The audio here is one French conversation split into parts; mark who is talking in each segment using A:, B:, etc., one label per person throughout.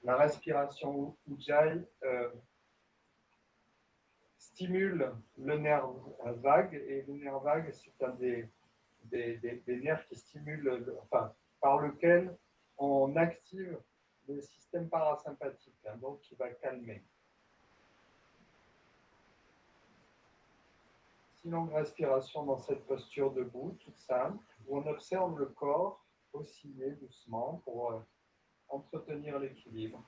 A: La respiration Ujjayi stimule le nerf vague, et le nerf vague, c'est un des nerfs qui stimulent, enfin, par lequel on active le système parasympathique, hein, donc qui va calmer. 6 longues respirations dans cette posture debout, toute simple, où on observe le corps osciller doucement pour entretenir l'équilibre.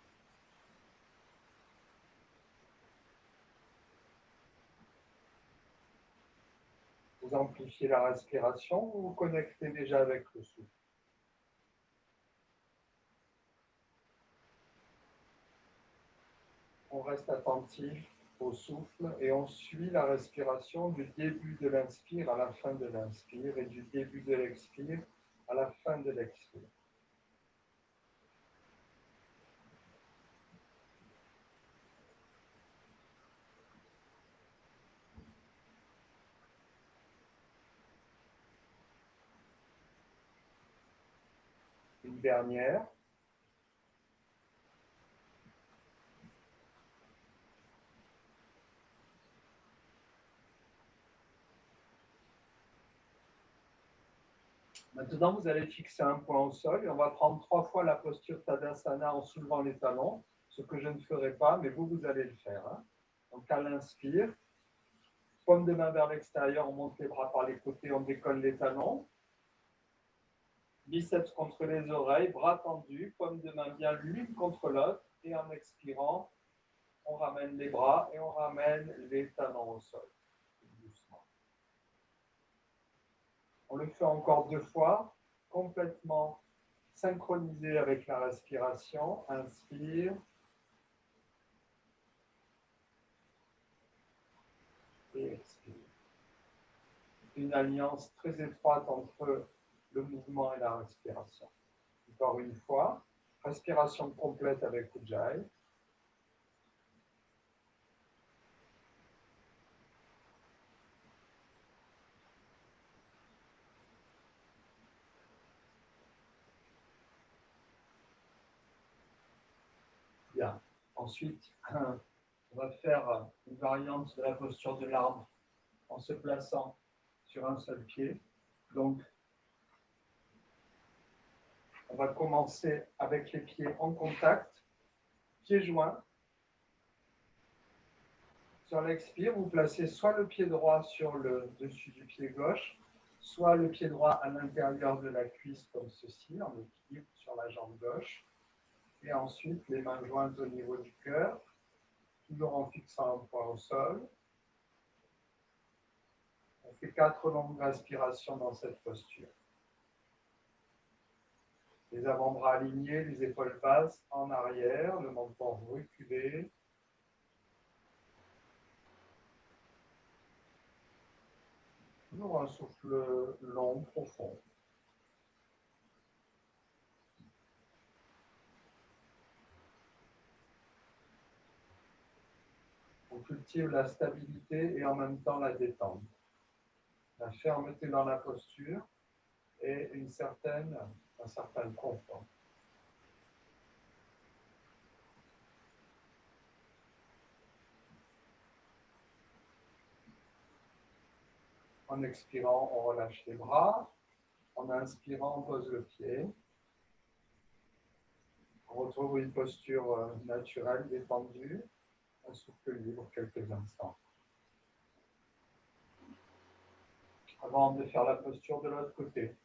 A: Vous amplifiez la respiration ou vous connectez déjà avec le souffle. On reste attentif au souffle et on suit la respiration du début de l'inspire à la fin de l'inspire et du début de l'expire à la fin de l'expire. Une dernière. Maintenant, vous allez fixer un point au sol et on va prendre 3 fois la posture Tadasana en soulevant les talons, ce que je ne ferai pas, mais vous allez le faire. Hein. Donc, à l'inspire, paume de main vers l'extérieur, on monte les bras par les côtés, on décolle les talons. Biceps contre les oreilles, bras tendus, paume de main bien l'une contre l'autre. Et en expirant, on ramène les bras et on ramène les talons au sol. Doucement. On le fait encore 2 fois, complètement synchronisé avec la respiration. Inspire. Et expire. Une alliance très étroite entre le mouvement et la respiration. Encore une fois, respiration complète avec Ujjayi. Bien. Ensuite, on va faire une variante de la posture de l'arbre en se plaçant sur un seul pied. Donc, on va commencer avec les pieds en contact, pieds joints. Sur l'expire, vous placez soit le pied droit sur le dessus du pied gauche, soit le pied droit à l'intérieur de la cuisse comme ceci, en équilibre sur la jambe gauche. Et ensuite, les mains jointes au niveau du cœur, toujours en fixant un point au sol. On fait 4 longues respirations dans cette posture. Les avant-bras alignés, les épaules basses en arrière, le menton reculé. Toujours un souffle long, profond. On cultive la stabilité et en même temps la détente. La fermeté dans la posture et un certain confort. En expirant, on relâche les bras. En inspirant, on pose le pied. On retrouve une posture naturelle, détendue. On souffle libre quelques instants. Avant de faire la posture de l'autre côté,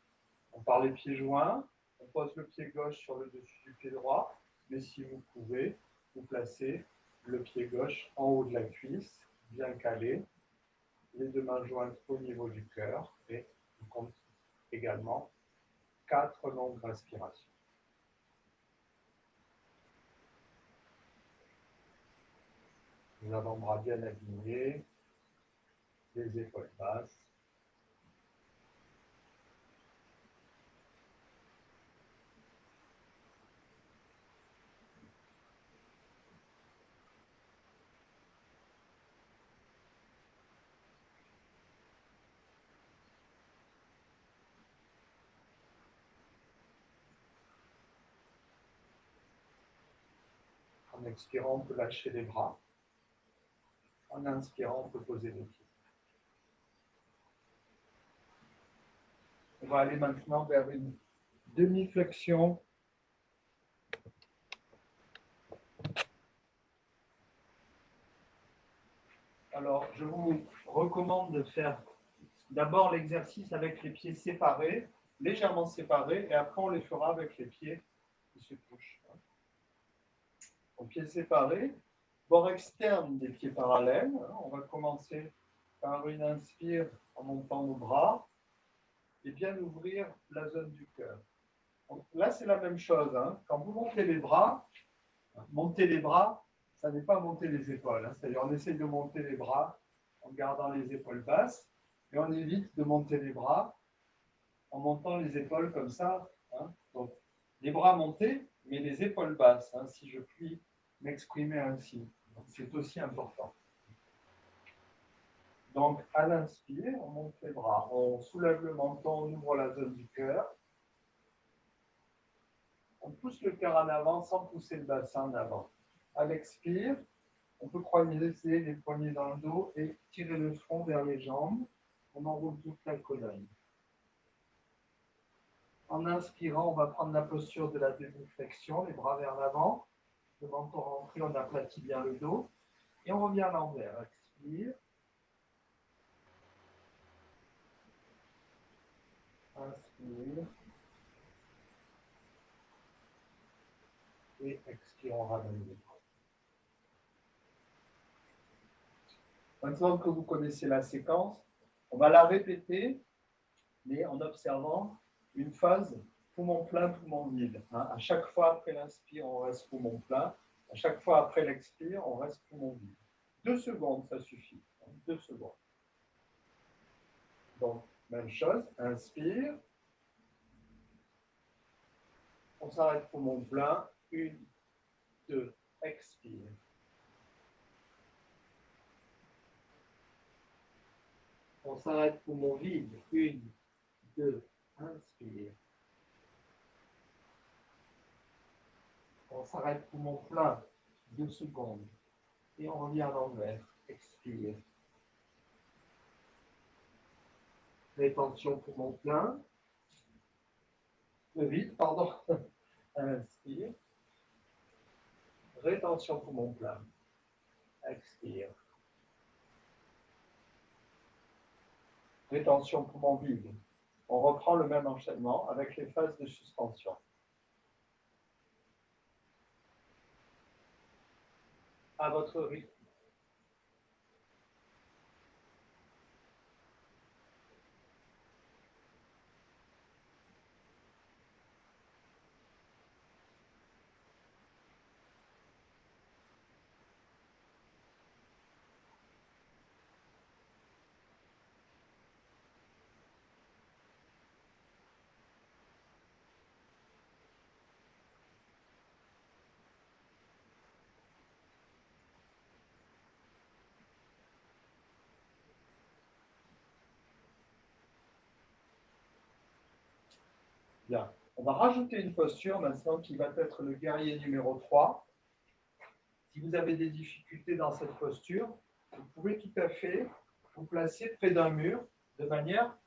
A: on part les pieds joints. On pose le pied gauche sur le dessus du pied droit. Mais si vous pouvez, vous placez le pied gauche en haut de la cuisse, bien calé. Les 2 mains jointes au niveau du cœur et on compte également 4 longues respirations. Les avant-bras bien alignés, les épaules basses. En expirant, on peut lâcher les bras. En inspirant, on peut poser les pieds. On va aller maintenant vers une demi-flexion. Alors, je vous recommande de faire d'abord l'exercice avec les pieds séparés, légèrement séparés, et après on les fera avec les pieds qui se touchent. Donc, pieds séparés, bord externe des pieds parallèles. On va commencer par une inspire en montant nos bras et bien ouvrir la zone du cœur. Donc, là, c'est la même chose. Quand vous montez les bras, ça n'est pas monter les épaules. C'est-à-dire, on essaie de monter les bras en gardant les épaules basses et on évite de monter les bras en montant les épaules comme ça. Donc, les bras montés, mais les épaules basses, si je puis m'exprimer ainsi. C'est aussi important. Donc, à l'inspire, on monte les bras, on soulève le menton, on ouvre la zone du cœur. On pousse le cœur en avant sans pousser le bassin en avant. À l'expire, on peut croiser les poignets dans le dos et tirer le front vers les jambes. On enroule toute la colonne. En inspirant, on va prendre la posture de la demi-flexion, les bras vers l'avant. Le menton rentré, on aplatit bien le dos. Et on revient à l'envers. Expire. Inspire. Et expire, on ramène les bras. Maintenant que vous connaissez la séquence, on va la répéter, mais en observant une phase poumon plein, poumon vide. À chaque fois après l'inspire, on reste poumon plein. À chaque fois après l'expire, on reste poumon vide. 2 secondes, ça suffit. 2 secondes. Donc, même chose, inspire. On s'arrête poumon plein. 1, 2, expire. On s'arrête poumon vide. 1, 2, inspire. On s'arrête poumon plein. 2 secondes. Et on revient à l'envers. Expire. Rétention poumon plein. Vide, pardon. Inspire. Rétention poumon plein. Expire. Rétention poumon vide. On reprend le même enchaînement avec les phases de suspension. À votre rythme. Bien. On va rajouter une posture maintenant qui va être le guerrier numéro 3. Si vous avez des difficultés dans cette posture, vous pouvez tout à fait vous placer près d'un mur de manière,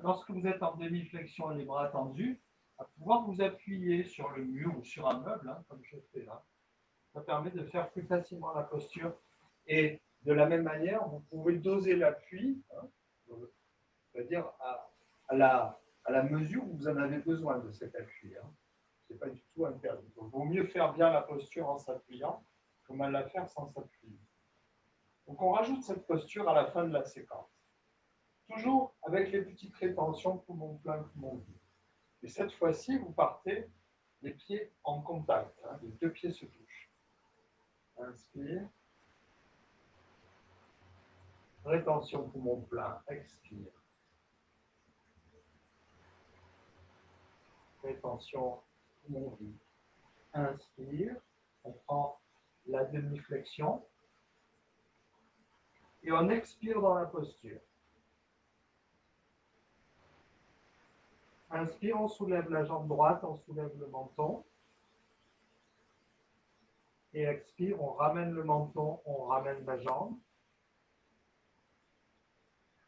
A: lorsque vous êtes en demi-flexion et les bras tendus, à pouvoir vous appuyer sur le mur ou sur un meuble, comme je fais là. Ça permet de faire plus facilement la posture. Et de la même manière, vous pouvez doser l'appui, c'est-à-dire à la mesure où vous en avez besoin de cet appui. Ce n'est pas du tout interdit. Donc, il vaut mieux faire bien la posture en s'appuyant que mal la faire sans s'appuyer. Donc, on rajoute cette posture à la fin de la séquence. Toujours avec les petites rétentions, poumon plein, poumon vide. Et cette fois-ci, vous partez les pieds en contact. Les 2 pieds se touchent. Inspire. Rétention poumon plein. Expire. Rétention poumon vide. Inspire. On prend la demi-flexion. Et on expire dans la posture. Inspire, on soulève la jambe droite, on soulève le menton. Et expire, on ramène le menton, on ramène la jambe.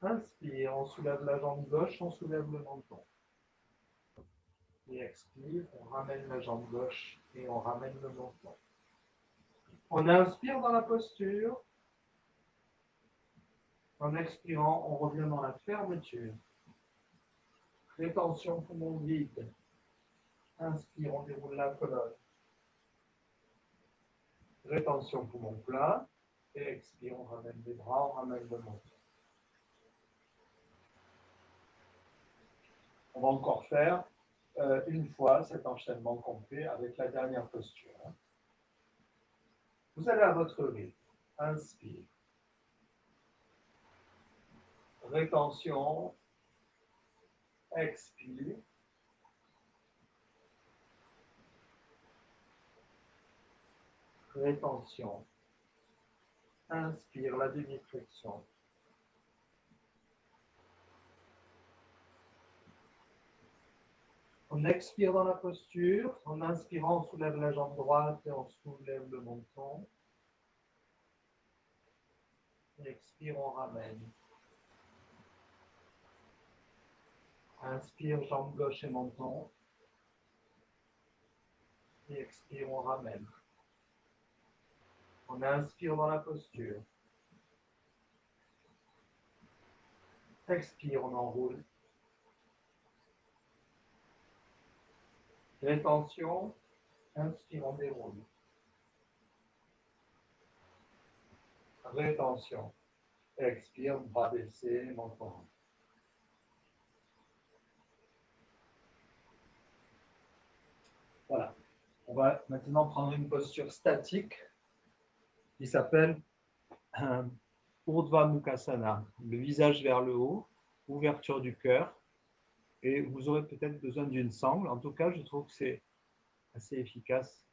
A: Inspire, on soulève la jambe gauche, on soulève le menton. Et expire, on ramène la jambe gauche et on ramène le menton. On inspire dans la posture. En expirant, on revient dans la fermeture. Rétention poumon vide. Inspire, on déroule la colonne. Rétention poumon plein. Et expire, on ramène les bras, on ramène le menton. On va encore faire une fois cet enchaînement complet avec la dernière posture. Vous allez à votre rythme. Inspire. Rétention. Expire. Rétention. Inspire la demi-flexion. On expire dans la posture. En inspirant, on soulève la jambe droite et on soulève le menton. Expire, on ramène. Inspire, jambe gauche et menton. Et expire, on ramène. On inspire dans la posture. Expire, on enroule. Rétention. Inspire, on déroule. Rétention. Expire, bras baissés, menton. Voilà. On va maintenant prendre une posture statique qui s'appelle Urdhva Mukhasana, le visage vers le haut, ouverture du cœur. Et vous aurez peut-être besoin d'une sangle. En tout cas, je trouve que c'est assez efficace,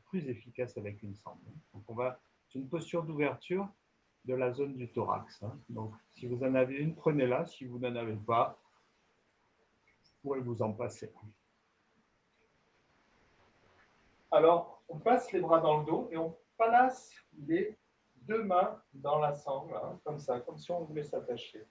A: plus efficace avec une sangle. Donc, c'est une posture d'ouverture de la zone du thorax. Donc, si vous en avez une, prenez-la. Si vous n'en avez pas, vous pourrez vous en passer. Alors, on passe les bras dans le dos et on place les deux mains dans la sangle, comme ça, comme si on voulait s'attacher.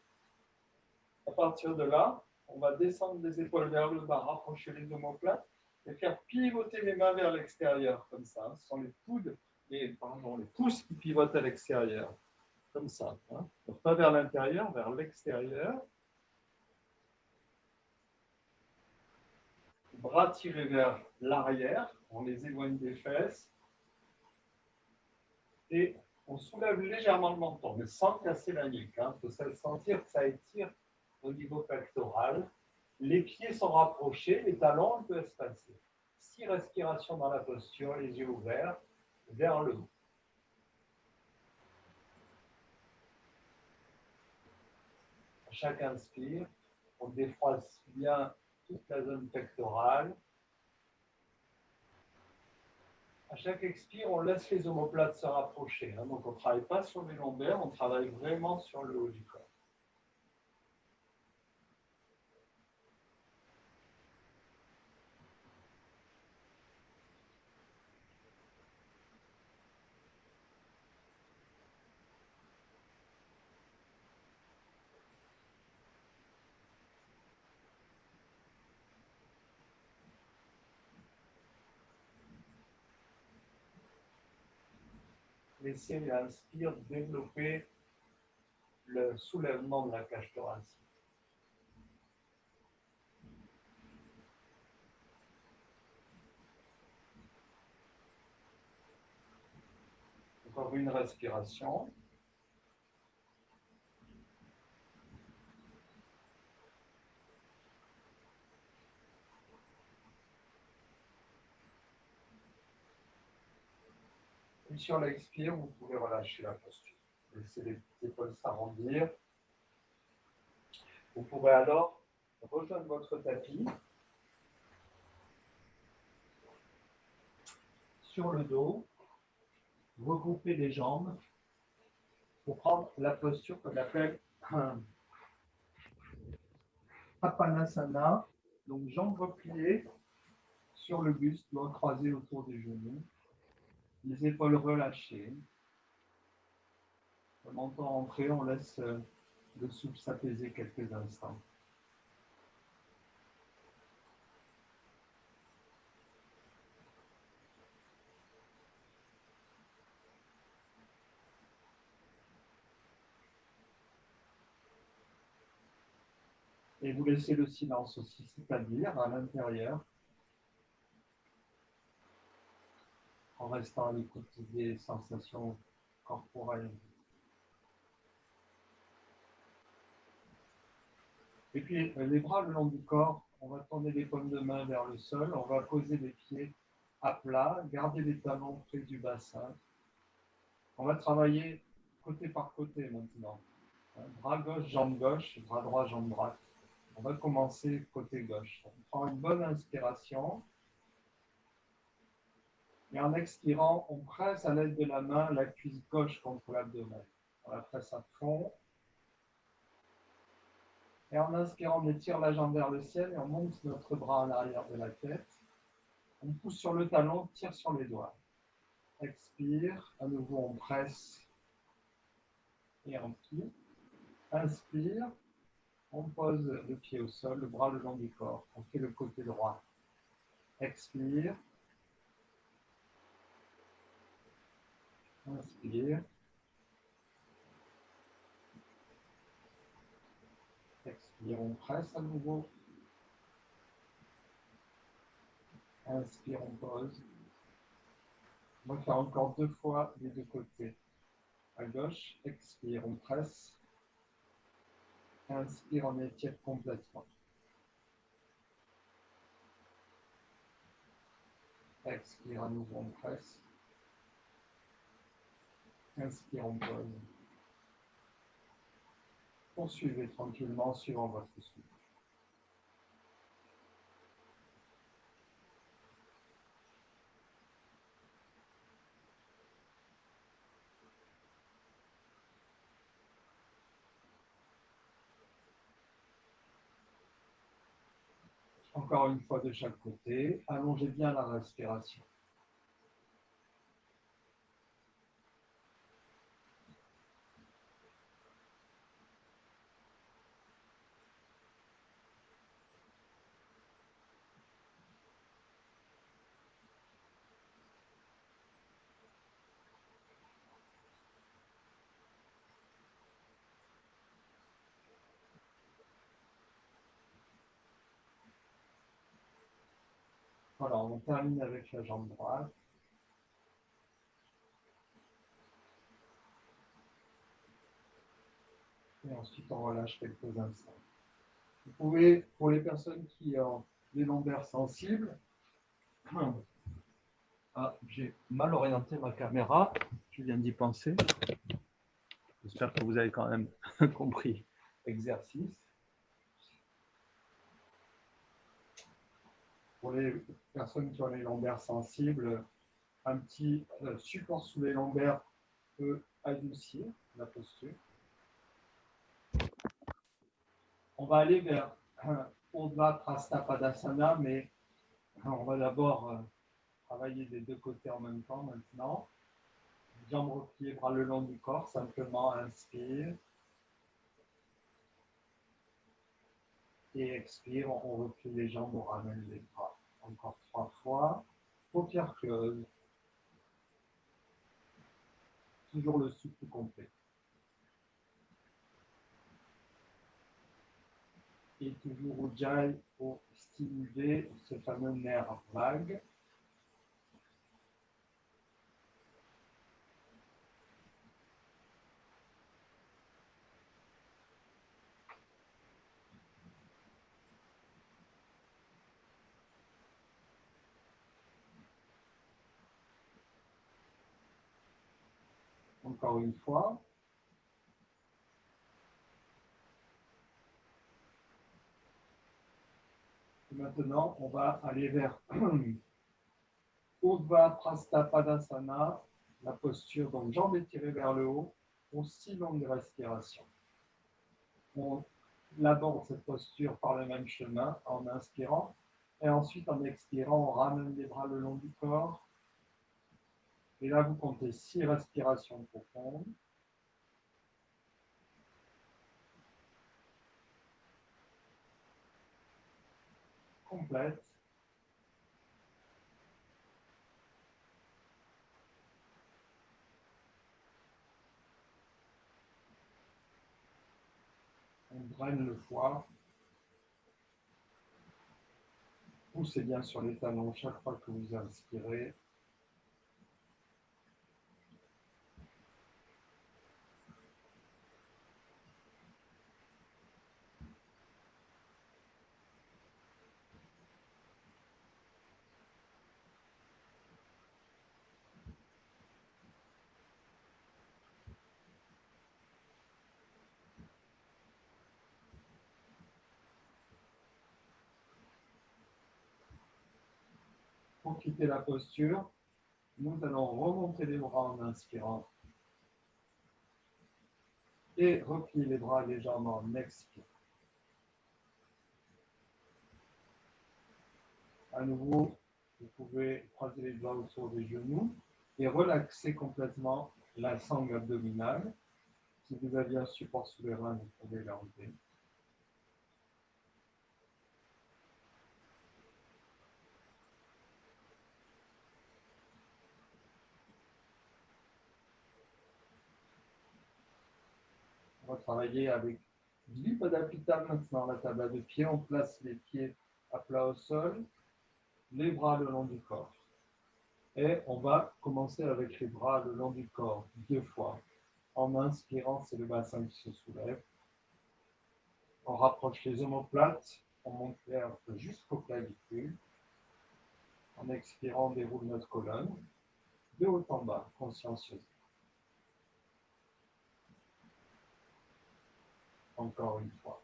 A: À partir de là, on va descendre les épaules vers le bas, rapprocher les omoplates et faire pivoter les mains vers l'extérieur, comme ça. Ce sont les coudes, les pouces qui pivotent à l'extérieur, comme ça. Donc pas vers l'intérieur, vers l'extérieur. Bras tirés vers l'arrière, on les éloigne des fesses. Et on soulève légèrement le menton, mais sans casser la nuque. Il faut sentir que ça étire au niveau pectoral. Les pieds sont rapprochés, les talons un peu espacés. 6 respirations dans la posture, les yeux ouverts, vers le haut. À chaque inspire, on défroisse bien toute la zone pectorale. À chaque expire, on laisse les omoplates se rapprocher. Donc, on ne travaille pas sur les lombaires, on travaille vraiment sur le haut du corps. Laissez l'inspire développer le soulèvement de la cage thoracique. Encore une respiration. Et sur l'expire, vous pouvez relâcher la posture. Laissez les épaules s'arrondir. Vous pourrez alors rejoindre votre tapis sur le dos, regrouper les jambes pour prendre la posture qu'on appelle Apanasana, donc jambes repliées sur le buste, doigts croisés autour des genoux. Les épaules relâchées. Le menton rentré, on laisse le souffle s'apaiser quelques instants. Et vous laissez le silence aussi, c'est-à-dire à l'intérieur, en restant à l'écoute des sensations corporelles. Et puis les bras le long du corps, on va tourner les paumes de main vers le sol, on va poser les pieds à plat, garder les talons près du bassin. On va travailler côté par côté maintenant. Bras gauche, bras droit, jambe droite. On va commencer côté gauche. On prend une bonne inspiration. Et en expirant, on presse à l'aide de la main la cuisse gauche contre l'abdomen. On la presse à fond. Et en inspirant, on étire la jambe vers le ciel et on monte notre bras à l'arrière de la tête. On pousse sur le talon, tire sur les doigts. Expire. À nouveau, on presse et on plie. Inspire. On pose le pied au sol, le bras le long du corps. On fait le côté droit. Expire. Inspire. Expire, on presse à nouveau. Inspire, on pose. On va faire encore 2 fois les 2 côtés. À gauche, expire, on presse. Inspire, on étire complètement. Expire, à nouveau, on presse. Inspire, on pose. Poursuivez tranquillement suivant votre souffle. Encore une fois de chaque côté, allongez bien la respiration. Voilà, on termine avec la jambe droite. Et ensuite, on relâche quelques instants. Vous pouvez, pour les personnes qui ont des lombaires sensibles, j'ai mal orienté ma caméra, je viens d'y penser. J'espère que vous avez quand même compris l'exercice. Pour les personnes qui ont les lombaires sensibles, un petit support sous les lombaires peut adoucir la posture. On va aller vers Urdhva Prasthapadasana, mais on va d'abord travailler des 2 côtés en même temps maintenant. Jambes repliées, bras le long du corps, simplement inspire. Et expire, on replie les jambes, on ramène les bras. Encore 3 fois. Paupières closes. Toujours le souffle complet. Et toujours Ujjayi pour stimuler ce fameux nerf vague. Encore une fois. Et maintenant, on va aller vers Urdhva Prasthapadasana, la posture, donc jambes étirées vers le haut, pour 6 longues respirations. On aborde cette posture par le même chemin en inspirant et ensuite en expirant, on ramène les bras le long du corps. Et là, vous comptez 6 respirations profondes. Complètes. On draine le foie. Poussez bien sur les talons chaque fois que vous inspirez. Pour quitter la posture, nous allons remonter les bras en inspirant et replier les bras légèrement en expirant. À nouveau, vous pouvez croiser les doigts autour des genoux et relaxer complètement la sangle abdominale. Si vous aviez un support sous les reins, vous pouvez l'enlever. On va travailler avec Dvipadapita maintenant, la table de pied. On place les pieds à plat au sol, les bras le long du corps. Et on va commencer avec les bras le long du corps 2 fois. En inspirant, c'est le bassin qui se soulève. On rapproche les omoplates, on monte vers jusqu'au clavicule. En expirant, on déroule notre colonne de haut en bas, consciencieusement. Encore une fois.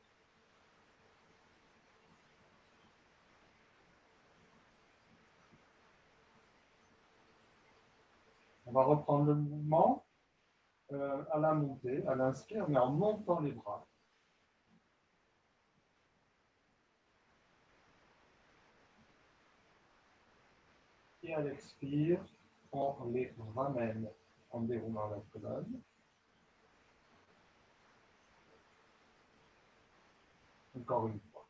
A: On va reprendre le mouvement à la montée, à l'inspire, mais en montant les bras. Et à l'expire, on les ramène en déroulant la colonne. Encore une fois.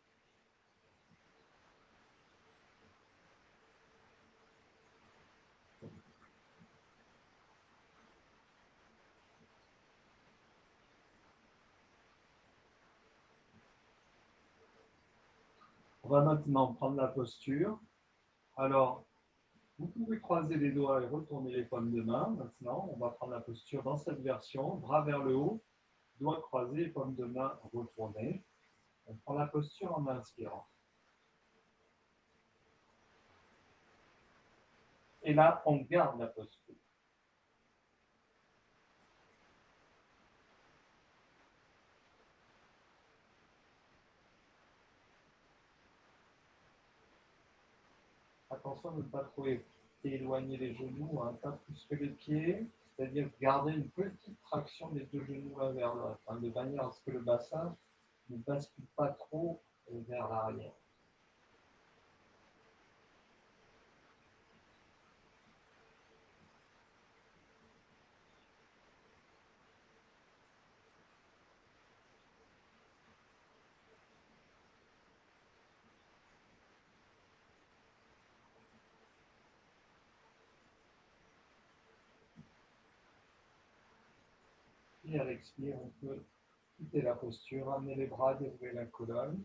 A: On va maintenant prendre la posture. Alors, vous pouvez croiser les doigts et retourner les paumes de main. Maintenant, on va prendre la posture dans cette version, bras vers le haut, doigts croisés, paumes de main retournées. On prend la posture en inspirant. Et là, on garde la posture. Attention de ne pas trop éloigner les genoux, hein, pas plus que les pieds, c'est-à-dire garder une petite traction des 2 genoux l'un vers l'autre, hein, de manière à ce que le bassin ne bascule pas trop vers l'arrière. Et à l'expire, on peut quitter la posture, amener les bras, dérouler la colonne.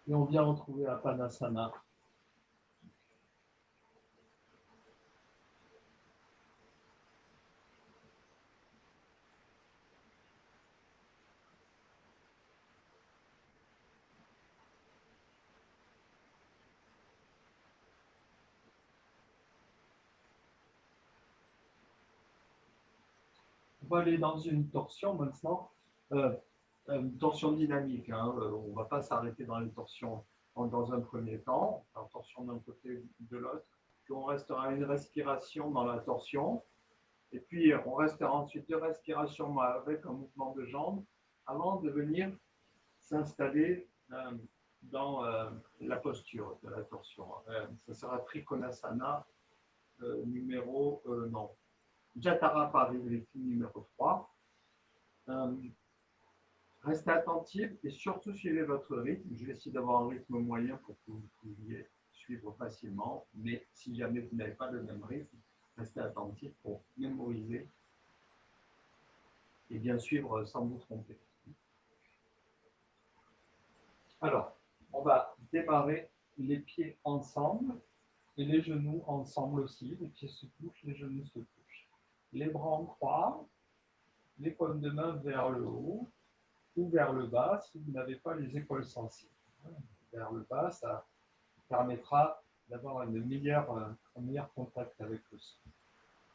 A: Et on vient retrouver la Padmasana. On va aller dans une torsion maintenant, une torsion dynamique. Hein, on ne va pas s'arrêter dans les torsions dans un premier temps, en torsion d'un côté ou de l'autre. Puis on restera une respiration dans la torsion. Et puis on restera ensuite 2 respirations avec un mouvement de jambes avant de venir s'installer dans la posture de la torsion. Ça sera Trikonasana numéro, non, Jatara Parivriti numéro 3. Restez attentifs et surtout suivez votre rythme. Je vais essayer d'avoir un rythme moyen pour que vous puissiez suivre facilement. Mais si jamais vous n'avez pas le même rythme, restez attentifs pour mémoriser et bien suivre sans vous tromper. Alors, on va démarrer les pieds ensemble et les genoux ensemble aussi. Les pieds se touchent, les genoux se touchent. Les bras en croix, les paumes de main vers le haut ou vers le bas si vous n'avez pas les épaules sensibles. Vers le bas, ça permettra d'avoir un meilleur contact avec le sol.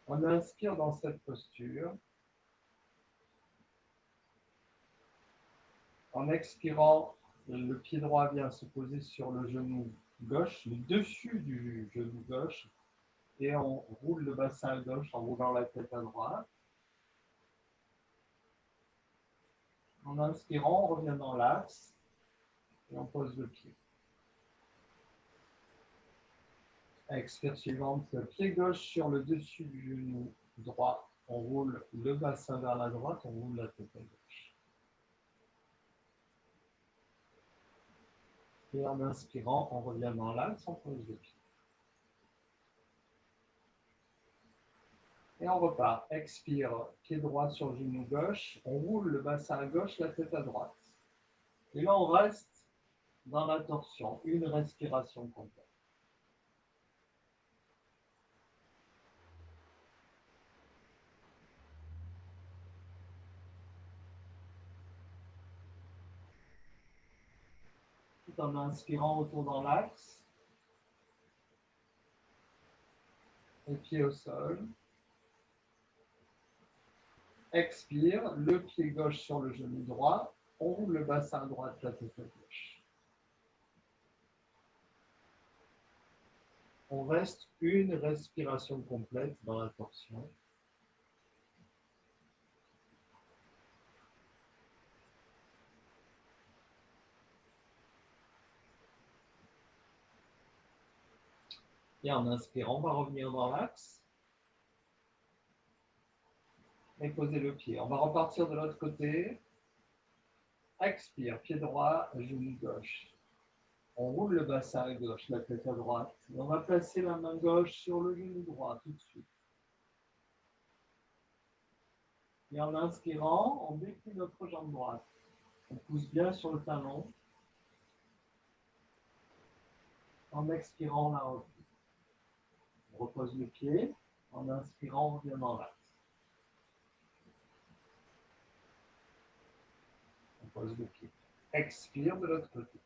A: On inspire dans cette posture. En expirant, le pied droit vient se poser sur le genou gauche, le dessus du genou gauche, et on roule le bassin à gauche en roulant la tête à droite. En inspirant, on revient dans l'axe et on pose le pied. Expire suivante, pied gauche sur le dessus du genou droit. On roule le bassin vers la droite, on roule la tête à gauche. Et en inspirant, on revient dans l'axe, on pose le pied. Et on repart. Expire, pied droit sur genou gauche. On roule le bassin à gauche, la tête à droite. Et là, on reste dans la torsion. Une respiration complète. Tout en inspirant, retour dans l'axe. Les pieds au sol. Expire, le pied gauche sur le genou droit. On roule le bassin à droite, la tête à gauche. On reste une respiration complète dans la torsion. Et en inspirant, on va revenir dans l'axe. Et poser le pied. On va repartir de l'autre côté. Expire, pied droit, genou gauche. On roule le bassin à gauche, la tête à droite. Et on va placer la main gauche sur le genou droit tout de suite. Et en inspirant, on déplie notre jambe droite. On pousse bien sur le talon. En expirant, on la replie. On repose le pied. En inspirant, on revient dans l'axe. On pose le pied. Expire de l'autre côté.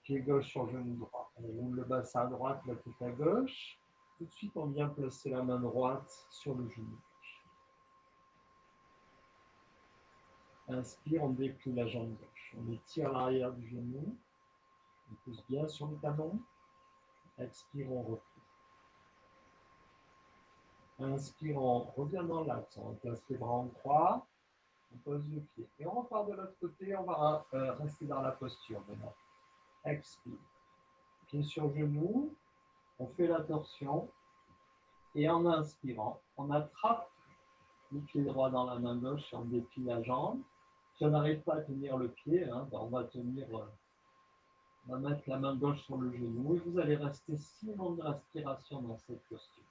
A: Pied gauche sur genou droit. On roule le bassin à droite, la tête à gauche. Tout de suite, on vient placer la main droite sur le genou gauche. Inspire, on déplie la jambe gauche. On étire l'arrière du genou. On pousse bien sur le talon. Expire, on replie. Inspire, on revient dans l'axe. On place les bras en croix. On pose le pied. Et on repart de l'autre côté. On va rester dans la posture maintenant. Expire. Pied sur genou. On fait la torsion. Et en inspirant, on attrape le pied droit dans la main gauche et on déplie la jambe. Si on n'arrive pas à tenir le pied, on va mettre la main gauche sur le genou et vous allez rester 6 secondes de respiration dans cette posture.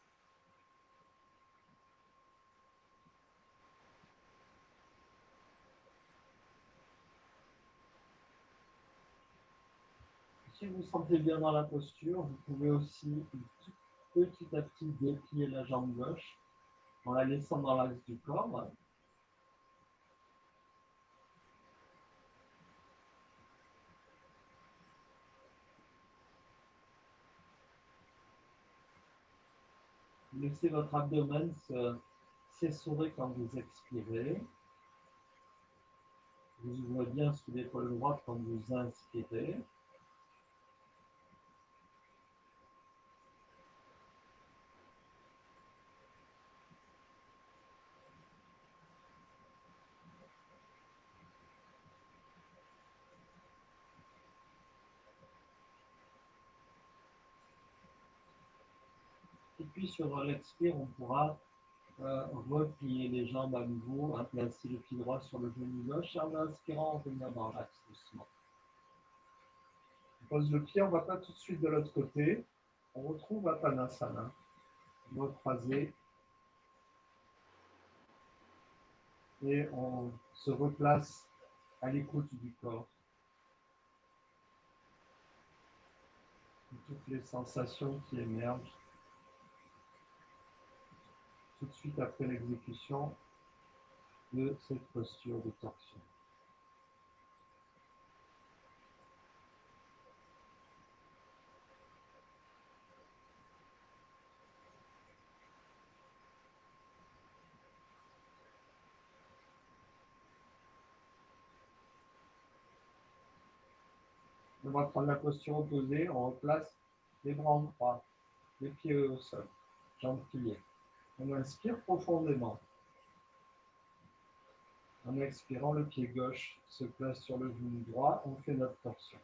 A: Si vous vous sentez bien dans la posture, vous pouvez aussi petit à petit déplier la jambe gauche en la laissant dans l'axe du corps. Laissez votre abdomen s'essorer quand vous expirez. Vous ouvrez bien sous l'épaule droite quand vous inspirez.
B: puis sur l'expire, on pourra replier les jambes à nouveau, placer le pied droit sur le genou gauche et en inspirant, revenir dans l'axe doucement.
A: On pose le pied, on ne va pas tout de suite de l'autre côté. On retrouve Apanasana, doigts croisés. Et on se replace à l'écoute du corps. Toutes les sensations qui émergent tout de suite après l'exécution de cette posture de torsion. On va prendre la posture opposée, on replace les bras en croix, les pieds au sol, jambes pliées. On inspire profondément. En expirant, le pied gauche se place sur le genou droit, on fait notre torsion.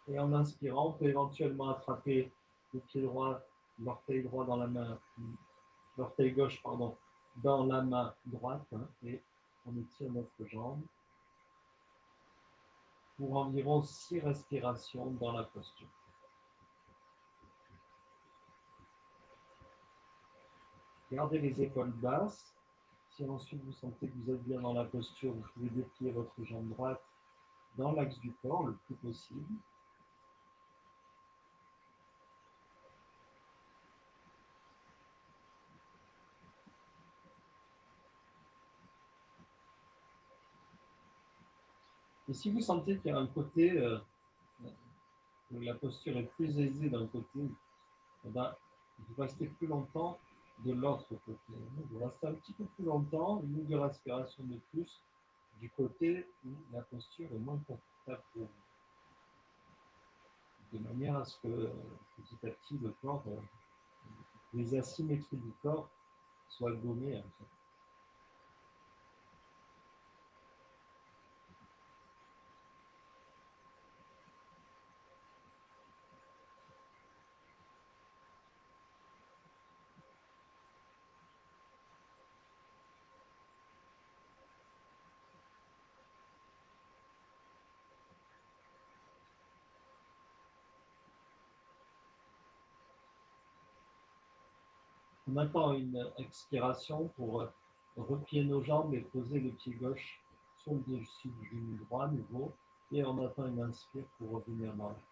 A: Et en inspirant, on peut éventuellement attraper le pied droit, l'orteil droit dans la main, l'orteil gauche, pardon, dans la main droite, et on étire notre jambe pour environ 6 respirations dans la posture. Gardez les épaules basses. Si ensuite vous sentez que vous êtes bien dans la posture, vous pouvez déplier votre jambe droite dans l'axe du corps le plus possible. Et si vous sentez qu'il y a un côté, où la posture est plus aisée d'un côté, eh ben, vous restez plus longtemps de l'autre côté. Vous restez un petit peu plus longtemps, une ou deux respirations de plus, du côté où la posture est moins confortable pour vous. De manière à ce que petit à petit le corps, les asymétries du corps soient gommées en fait. On attend une expiration pour replier nos jambes et poser le pied gauche sur le dessus du genou droit à nouveau. Et on attend une inspire pour revenir dans l'axe.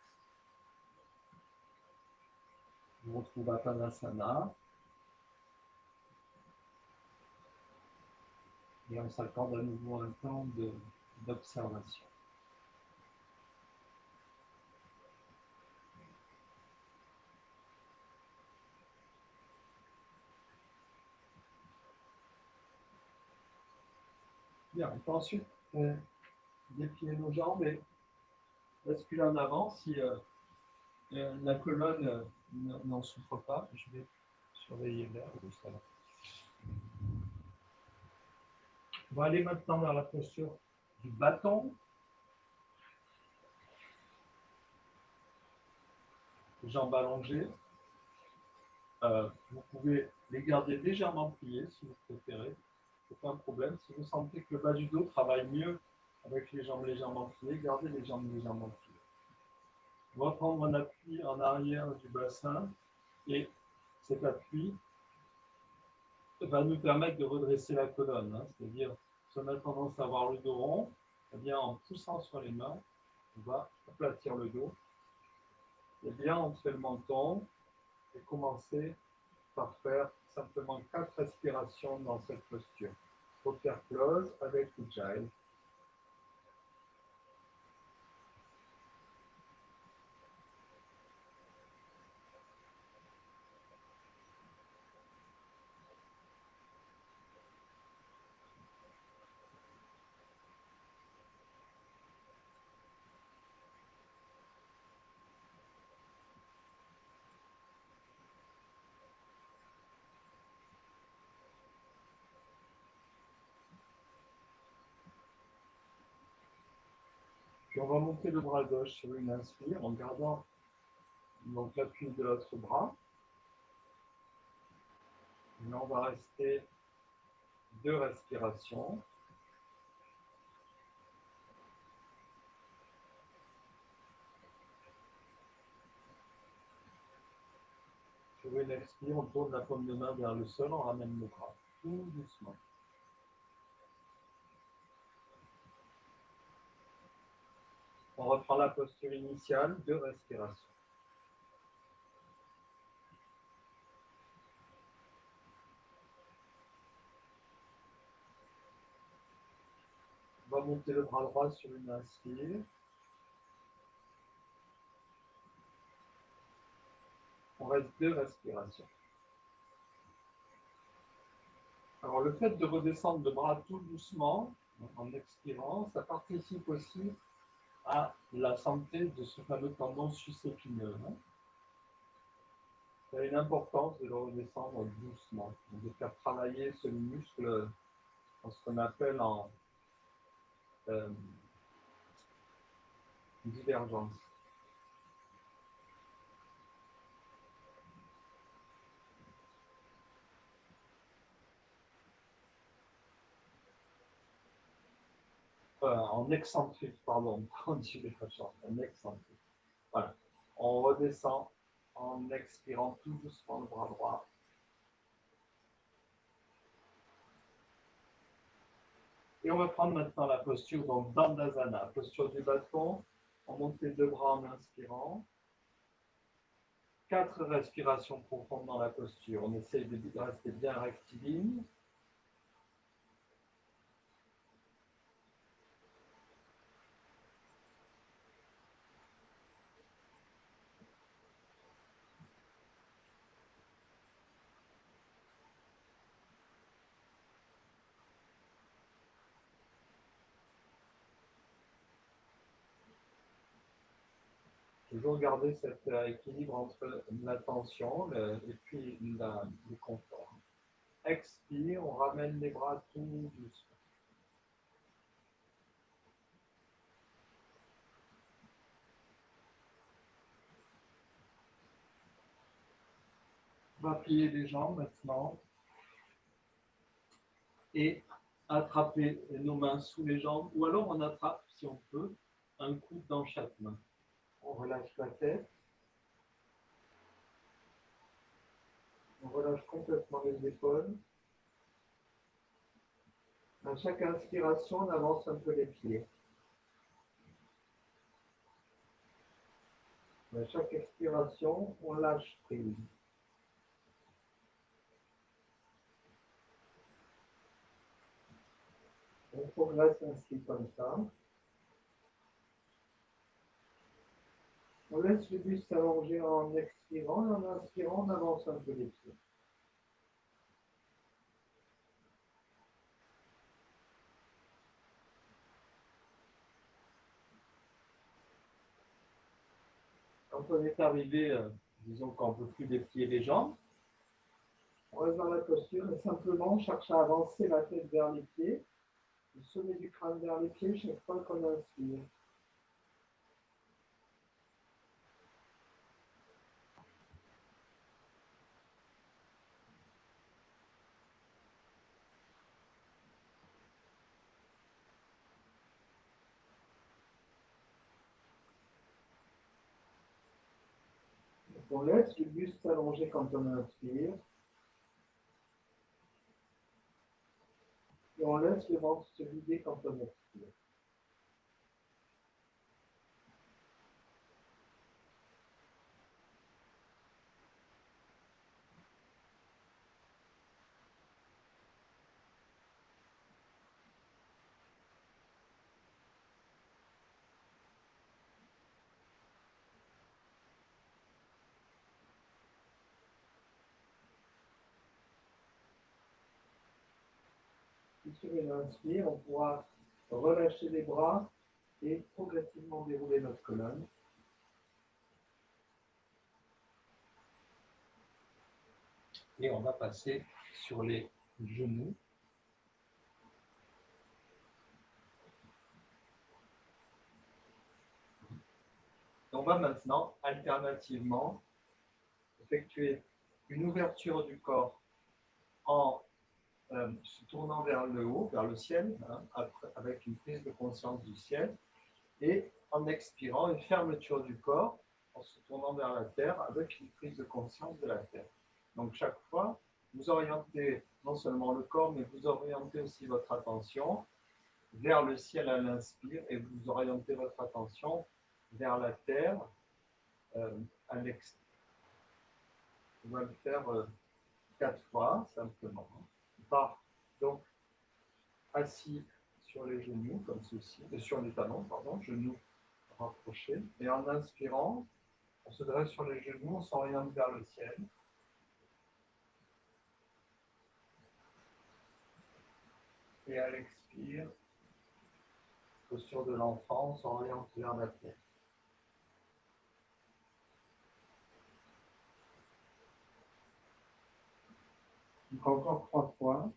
A: On retrouve Apanasana. Et on s'accorde à nouveau un temps d'observation. Bien, on peut ensuite déplier nos jambes et basculer en avant si la colonne n'en souffre pas. Je vais surveiller l'air de ça. On va aller maintenant vers la posture du bâton. Les jambes allongées. Vous pouvez les garder légèrement pliées si vous préférez. Aucun problème. Si vous sentez que le bas du dos travaille mieux avec les jambes légèrement pliées, gardez les jambes légèrement pliées. On va prendre un appui en arrière du bassin et cet appui va nous permettre de redresser la colonne, c'est-à-dire si on a tendance à avoir le dos rond, eh bien en poussant sur les mains, on va aplatir le dos. Et bien on fait le menton et commencer par faire simplement 4 respirations dans cette posture. Paupières closes avec Ujjayi. Puis on va monter le bras gauche sur une inspire en gardant donc l'appui de l'autre bras. Et là, on va rester 2 respirations. Sur une expire, on tourne la paume de main vers le sol, on ramène le bras tout doucement. On reprend la posture initiale, 2 respirations. On va monter le bras droit sur une inspire. On reste 2 respirations. Alors le fait de redescendre le bras tout doucement, en expirant, ça participe aussi à la santé de ce fameux tendon sus-épineux. Il y a une importance de le redescendre doucement, de faire travailler ce muscle, ce qu'on appelle en divergence. En excentrique, pardon, en divergence, en excentrique. Voilà. On redescend en expirant tout doucement le bras droit. Et on va prendre maintenant la posture donc Dandasana, posture du bâton. On monte les 2 bras en inspirant. 4 respirations profondes dans la posture. On essaye de rester bien rectiligne. Toujours garder cet équilibre entre la tension et puis le confort. Expire, on ramène les bras tout doucement. On va plier les jambes maintenant et attraper nos mains sous les jambes, ou alors on attrape, si on peut, un coude dans chaque main. On relâche la tête. On relâche complètement les épaules. À chaque inspiration, on avance un peu les pieds. À chaque expiration, on lâche prise. On progresse ainsi comme ça. On laisse le buste s'allonger en expirant et en inspirant, on avance un peu les pieds. Quand on est arrivé, disons qu'on ne peut plus déplier les jambes, on reste dans la posture et simplement on cherche à avancer la tête vers les pieds, le sommet du crâne vers les pieds chaque fois qu'on inspire. On laisse le buste s'allonger quand on inspire. Et on laisse le ventre se vider quand on expire. Et sur une inspire, on pourra relâcher les bras et progressivement dérouler notre colonne. Et on va passer sur les genoux. On va maintenant alternativement effectuer une ouverture du corps en se tournant vers le haut, vers le ciel, hein, avec une prise de conscience du ciel, et en expirant, une fermeture du corps en se tournant vers la terre avec une prise de conscience de la terre. Donc chaque fois, vous orientez non seulement le corps, mais vous orientez aussi votre attention vers le ciel à l'inspire et vous orientez votre attention vers la terre à l'expire. On va le faire 4 fois simplement. Donc assis sur les genoux comme ceci, sur les talons, pardon, genoux rapprochés. Et en inspirant, on se dresse sur les genoux, on s'oriente vers le ciel. Et à l'expire, posture de l'enfant, on s'oriente vers la terre. Donc encore 3 fois.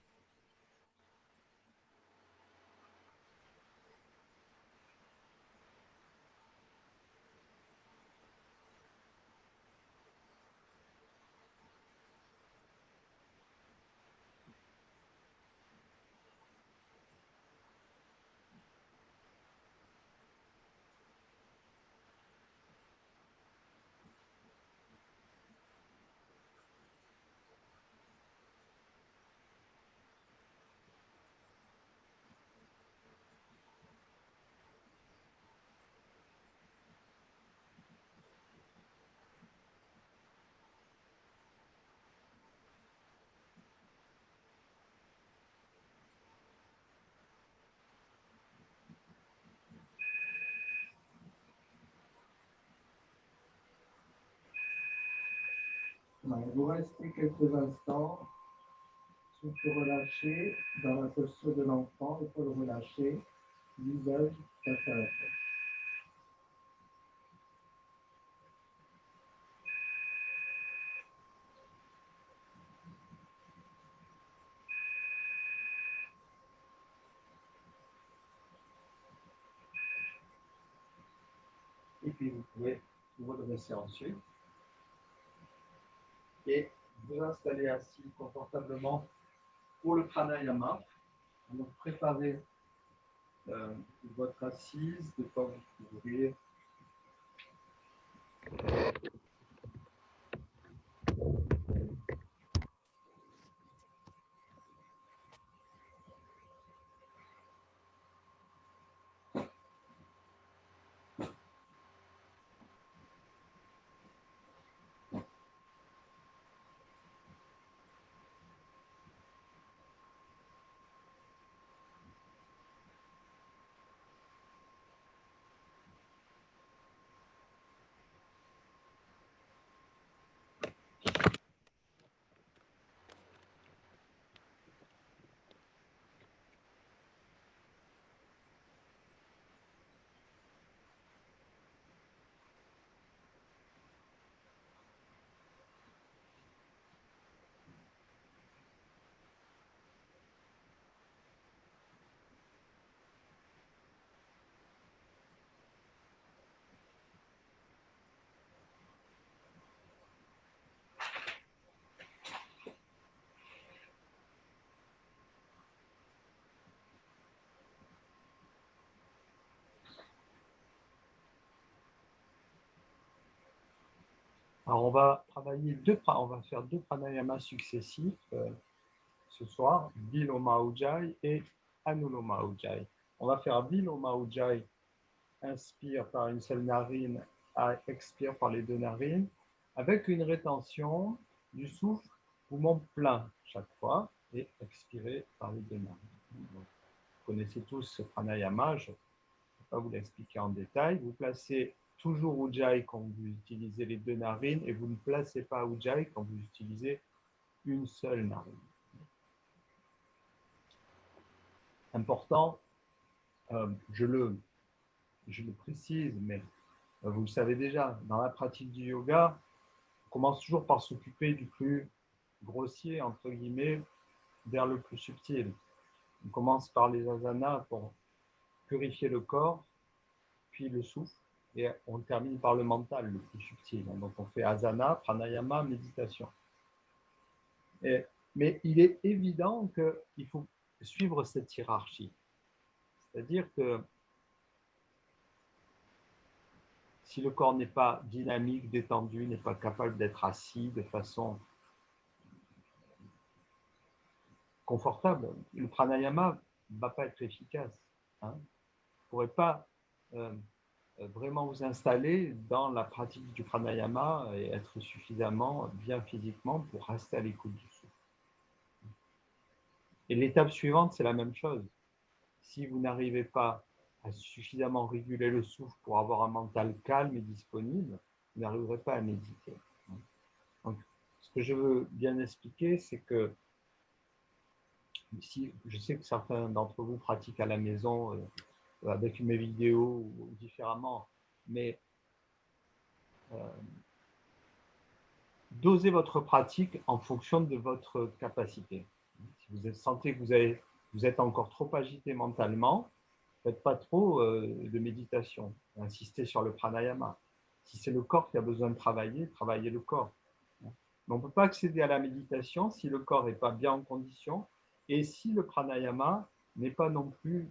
A: Vous restez quelques instants, souffle relâché dans la posture de l'enfant, épaule relâchée, visage face à la tête. Et puis vous pouvez vous redresser ensuite et vous installer assis confortablement pour le pranayama. Donc préparez votre assise, de quoi vous couvrir. Alors on va faire deux pranayamas successifs ce soir, Viloma Ujjayi et Anuloma Ujjayi. On va faire Viloma Ujjayi, inspire par une seule narine, expire par les deux narines, avec une rétention du souffle, poumon plein chaque fois, et expirez par les deux narines. Donc, vous connaissez tous ce pranayama, je ne vais pas vous l'expliquer en détail. Vous placez toujours Ujjayi quand vous utilisez les deux narines et vous ne placez pas Ujjayi quand vous utilisez une seule narine. Important, je le précise, mais vous le savez déjà, dans la pratique du yoga, on commence toujours par s'occuper du plus grossier, entre guillemets, vers le plus subtil. On commence par les asanas pour purifier le corps, puis le souffle,
C: et on termine par le mental, le plus subtil. Donc on fait asana, pranayama, méditation. Mais il est évident qu'il faut suivre cette hiérarchie. C'est-à-dire que si le corps n'est pas dynamique, détendu, n'est pas capable d'être assis de façon confortable, le pranayama ne va pas être efficace. Hein. Vous ne pourrez pas vraiment vous installer dans la pratique du pranayama et être suffisamment bien physiquement pour rester à l'écoute du souffle. Et l'étape suivante, c'est la même chose. Si vous n'arrivez pas à suffisamment réguler le souffle pour avoir un mental calme et disponible, vous n'arriverez pas à méditer. Donc, ce que je veux bien expliquer, c'est que si, je sais que certains d'entre vous pratiquent à la maison avec mes vidéos ou différemment, mais dosez votre pratique en fonction de votre capacité. Si vous sentez que vous êtes encore trop agité mentalement, faites pas trop de méditation. Insistez sur le pranayama. Si c'est le corps qui a besoin de travailler, travaillez le corps. Mais on ne peut pas accéder à la méditation si le corps n'est pas bien en condition et si le pranayama n'est pas non plus,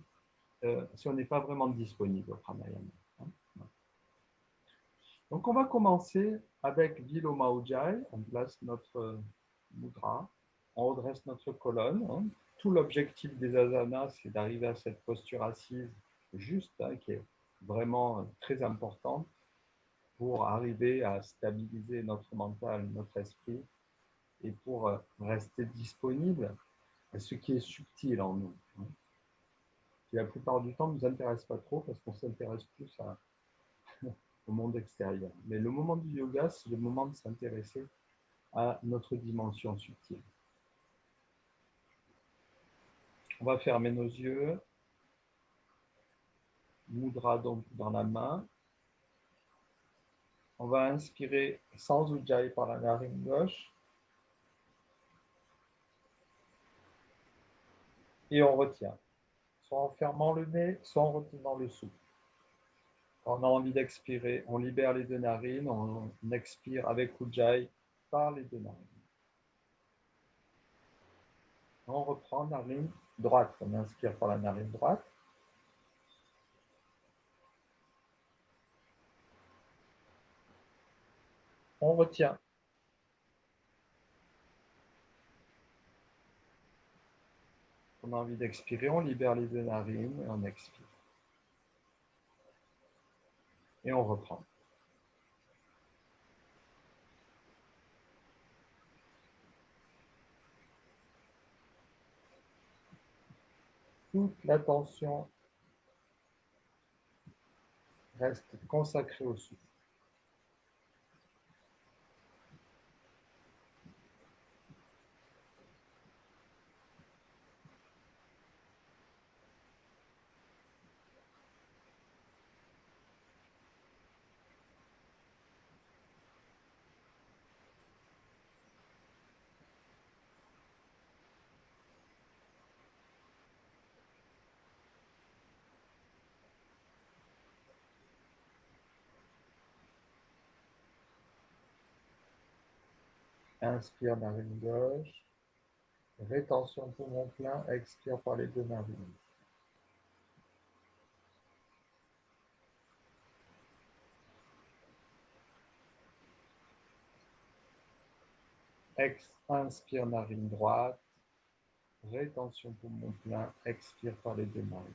C: si on n'est pas vraiment disponible au pranayama. Donc on va commencer avec Viloma Ujjayi. On place notre mudra, on redresse notre colonne. Tout l'objectif des asanas, c'est d'arriver à cette posture assise juste, qui est vraiment très importante pour arriver à stabiliser notre mental, notre esprit et pour rester disponible à ce qui est subtil en nous. Qui la plupart du temps ne nous intéresse pas trop parce qu'on s'intéresse plus au monde extérieur. Mais le moment du yoga, c'est le moment de s'intéresser à notre dimension subtile. On va fermer nos yeux. Mudra donc dans la main. On va inspirer sans ujjayi par la narine gauche. Et on retient. Soit en fermant le nez, soit en retenant le souffle. Quand on a envie d'expirer, on libère les deux narines. On expire avec ujjayi par les deux narines. On reprend narine droite. On inspire par la narine droite. On retient. On a envie d'expirer, on libère les deux narines et on expire. Et on reprend. Toute l'attention reste consacrée au souffle. Inspire narine gauche. Rétention poumon plein. Expire par les deux narines. Inspire narine droite. Rétention poumon plein. Expire par les deux narines.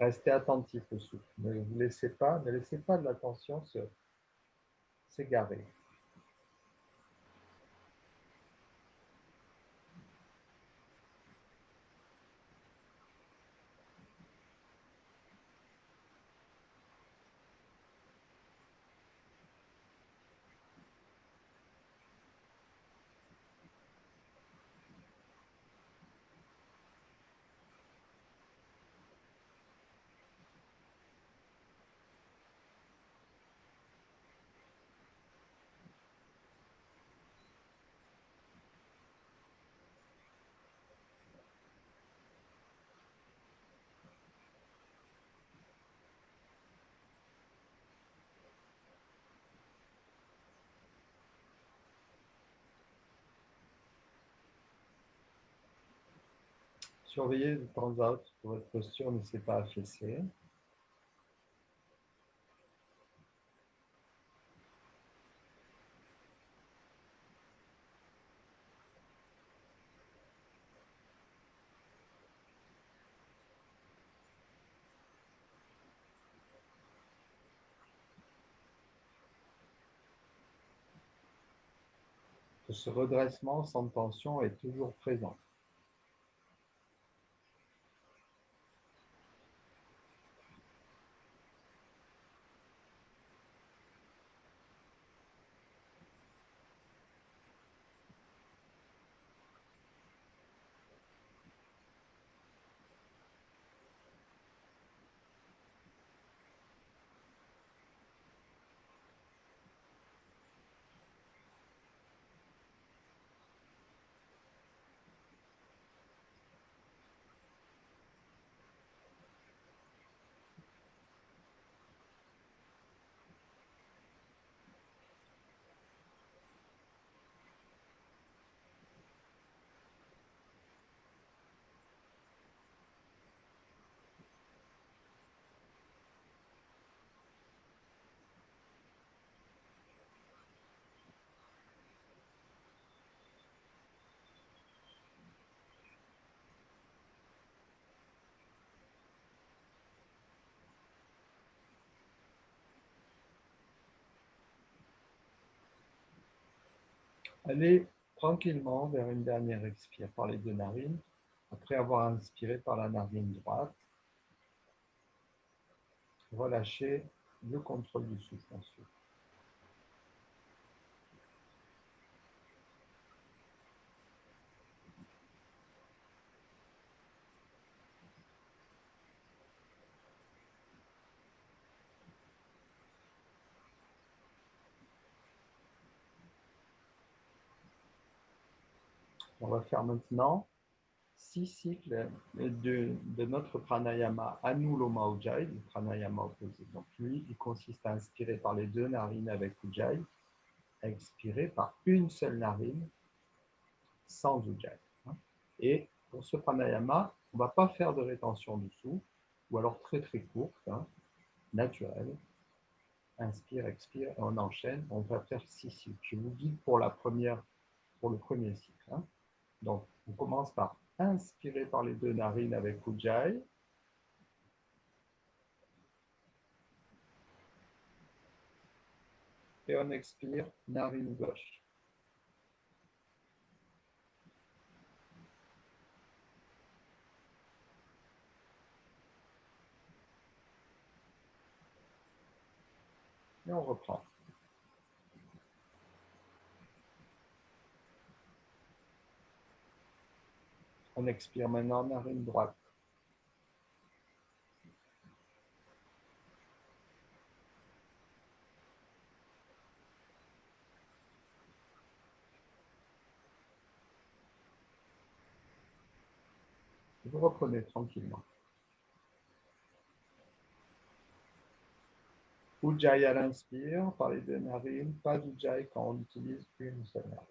C: Restez attentif au souffle. Ne laissez pas de l'attention s'égarer. Surveillez de temps à autre que votre posture ne s'est pas affaissée. Que ce redressement sans tension est toujours présent. Allez tranquillement vers une dernière expire par les deux narines, après avoir inspiré par la narine droite. Relâchez le contrôle du souffle ensuite. On va faire maintenant 6 cycles de notre pranayama Anuloma Ujjayi, le pranayama opposé. Donc lui, il consiste à inspirer par les deux narines avec Ujjayi, à expirer par une seule narine sans Ujjayi. Et pour ce pranayama, on ne va pas faire de rétention du souffle, ou alors très très courte, naturelle. Inspire, expire, et on enchaîne. On va faire 6 cycles. Je vous guide pour le premier cycle. Donc, on commence par inspirer par les deux narines avec Ujjayi. Et on expire, narine gauche. Et on reprend. On expire maintenant, narine droite. Vous reprenez tranquillement. Ujjayi à l'inspire, par les deux narines, pas d'Ujjayi quand on utilise une seule narine.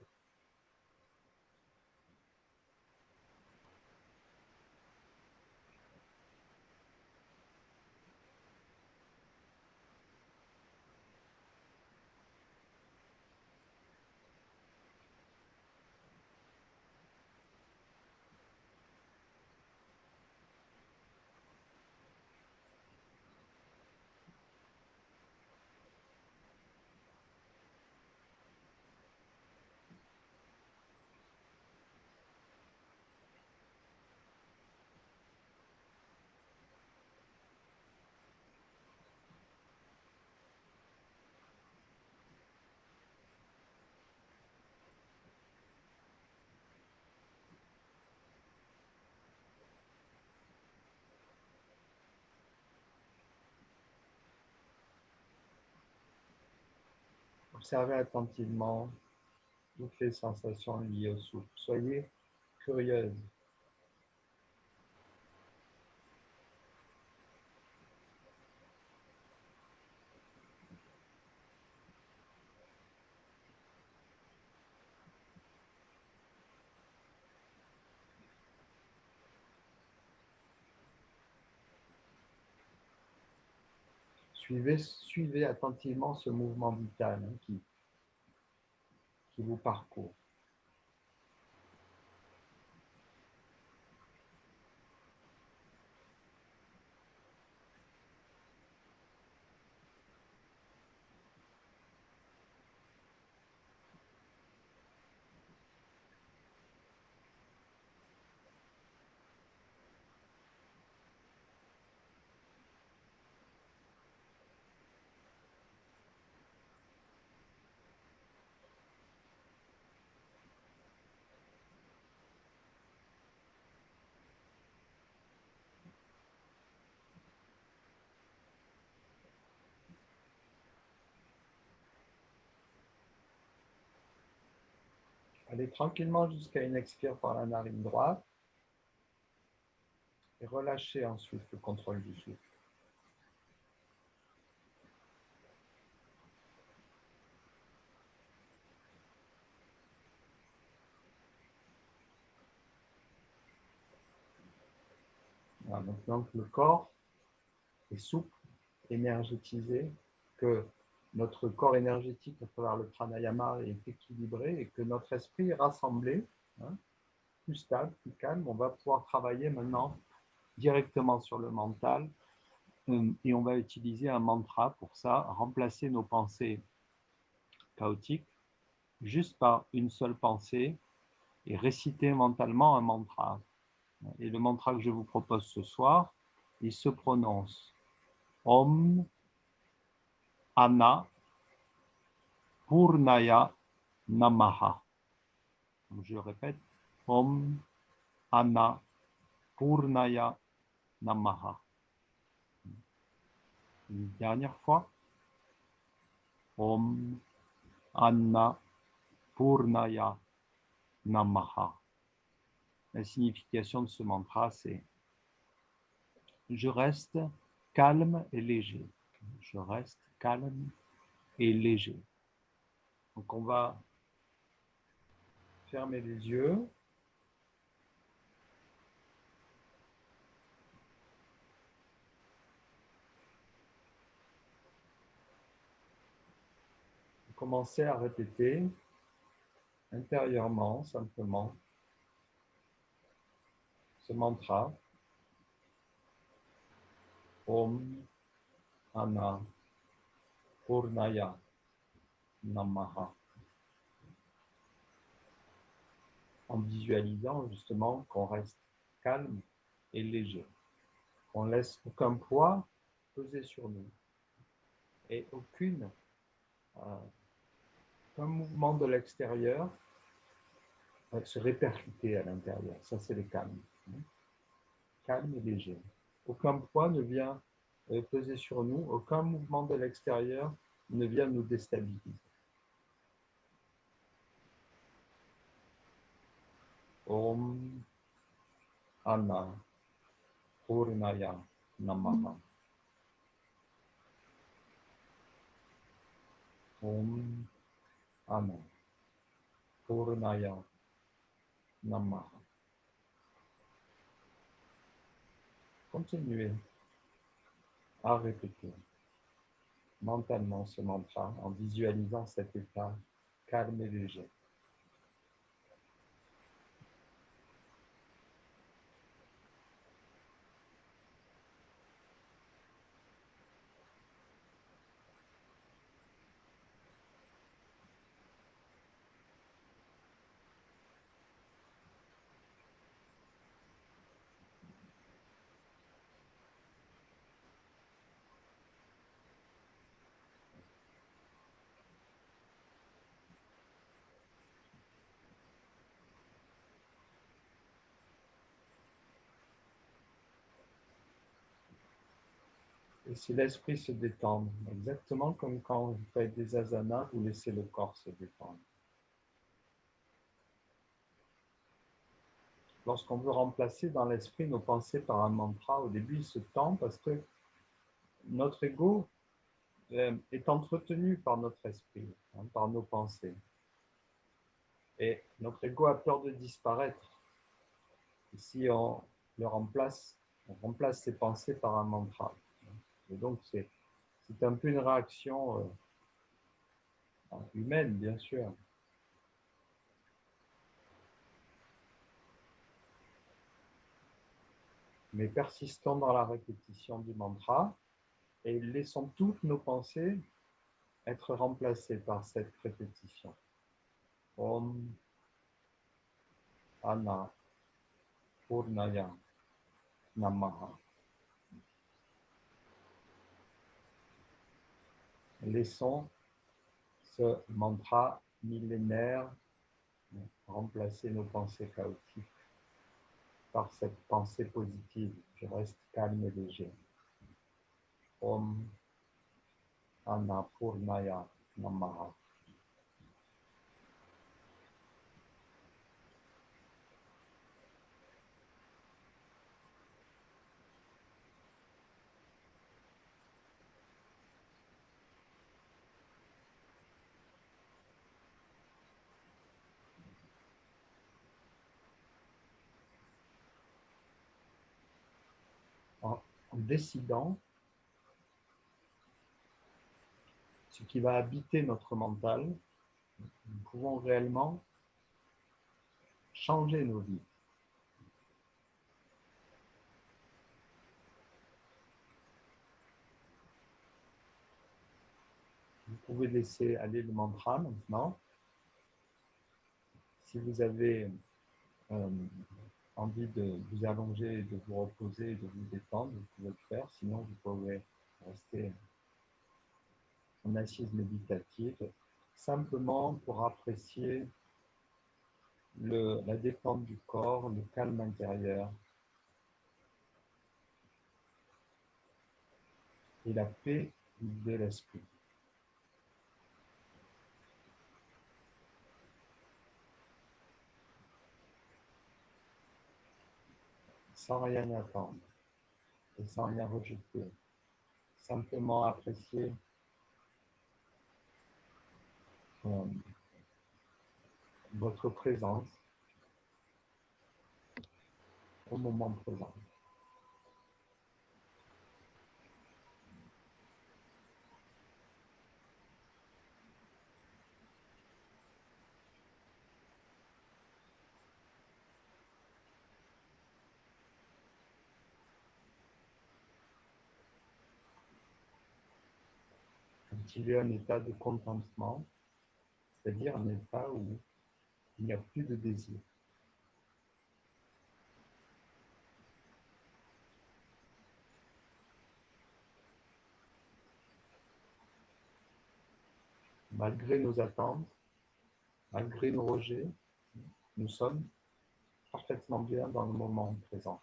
C: Observez attentivement toutes les sensations liées au souffle. Soyez curieuse. Suivez attentivement ce mouvement vital qui vous parcourt. Allez tranquillement jusqu'à une expire par la narine droite et relâchez ensuite le contrôle du souffle. Voilà, maintenant que le corps est souple, énergétisé, que notre corps énergétique à travers le pranayama est équilibré et que notre esprit est rassemblé, plus stable, plus calme, on va pouvoir travailler maintenant directement sur le mental et on va utiliser un mantra pour ça, remplacer nos pensées chaotiques juste par une seule pensée et réciter mentalement un mantra. Et le mantra que je vous propose ce soir, il se prononce Om Anna Purnaya Namaha. Donc, je répète, Om Anna Purnaya Namaha. Une dernière fois. Om Anna Purnaya Namaha. La signification de ce mantra, c'est je reste calme et léger. Je reste calme et léger. Donc on va fermer les yeux. Commencez à répéter intérieurement, simplement, ce mantra. Om Anna Purnaya Namaha. En visualisant justement qu'on reste calme et léger. On ne laisse aucun poids peser sur nous et aucun mouvement de l'extérieur va se répercuter à l'intérieur. Ça, c'est le calme. Calme et léger. Aucun poids ne vient peser sur nous, aucun mouvement de l'extérieur ne vient nous déstabiliser. Om Anna Purnaya Namaha. Om Anna Purnaya Namaha. Continuez à répéter mentalement ce mantra en visualisant cet état calme et léger. Et si l'esprit se détend, exactement comme quand vous faites des asanas, vous laissez le corps se détendre. Lorsqu'on veut remplacer dans l'esprit nos pensées par un mantra, au début il se tend parce que notre ego est entretenu par notre esprit, par nos pensées. Et notre ego a peur de disparaître. Et si on remplace ses pensées par un mantra. Et donc c'est C'est un peu une réaction humaine, bien sûr. Mais persistons dans la répétition du mantra et laissons toutes nos pensées être remplacées par cette répétition. Om Anna Purnaya Namaha. Laissons ce mantra millénaire remplacer nos pensées chaotiques par cette pensée positive. Je reste calme et léger. Om Annapurnaya Namaha. En décidant ce qui va habiter notre mental, nous pouvons réellement changer nos vies. Vous pouvez laisser aller le mantra maintenant. Si vous avez envie de vous allonger, de vous reposer, de vous détendre, vous pouvez le faire. Sinon, vous pouvez rester en assise méditative, simplement pour apprécier la détente du corps, le calme intérieur et la paix de l'esprit. Sans rien attendre et sans rien rejeter. Simplement apprécier votre présence au moment présent. Cultiver un état de contentement, c'est-à-dire un état où il n'y a plus de désir. Malgré nos attentes, malgré nos rejets, nous sommes parfaitement bien dans le moment présent.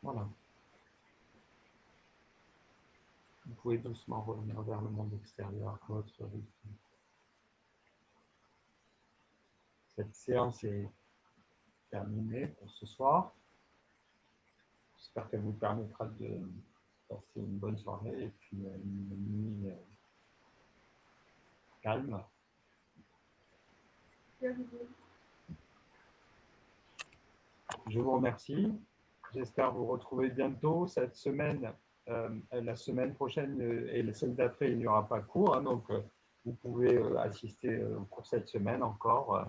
C: Voilà. Vous pouvez doucement revenir vers le monde extérieur à votre rythme. Cette séance est terminée pour ce soir. J'espère qu'elle vous permettra de passer une bonne soirée et puis une nuit calme. Je vous remercie. J'espère vous retrouver bientôt cette semaine. La semaine prochaine et celle d'après, il n'y aura pas cours. Hein, donc, vous pouvez assister au cours cette semaine encore.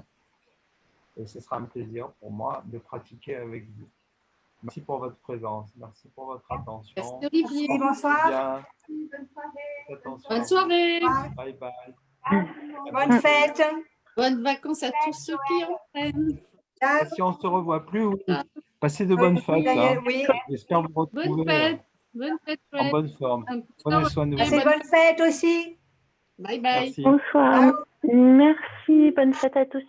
C: Et ce sera un plaisir pour moi de pratiquer avec vous. Merci pour votre présence. Merci pour votre attention.
D: Merci Olivier.
E: Bonsoir.
D: Bonne soirée.
C: Bye bye.
E: Bonne fête.
D: Bonnes vacances à tous ceux qui en prennent.
C: Si on ne se revoit plus, oui. Passez de bonnes fêtes. Hein.
E: Oui.
C: J'espère vous retrouver
D: Bonne fête. Bonne fête.
C: en bonne forme. Prenez soin de vous.
E: Passez bonne fête aussi.
D: Bye bye.
C: Merci.
F: Bonsoir. Merci. Bonne fête à tous.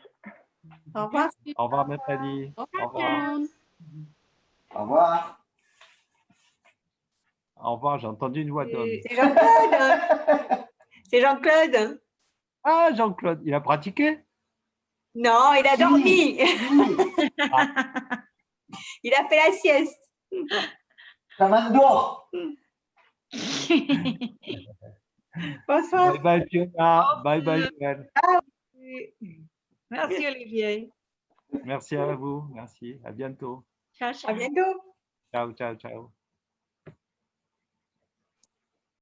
E: Au revoir.
C: Au revoir, Nathalie.
D: Au
C: Au revoir.
D: revoir.
G: Au revoir.
C: Au revoir, j'ai entendu une voix d'homme.
E: C'est Jean-Claude. C'est Jean-Claude.
C: Ah, Jean-Claude, il a pratiqué?
E: Non, il a dormi. Il a fait la sieste.
G: Fernando.
E: Bonsoir.
C: Bye bye Fiona, bye bye Joël.
E: Merci Olivier.
C: Merci à vous, merci, à bientôt.
E: À bientôt.
C: Ciao, ciao, ciao.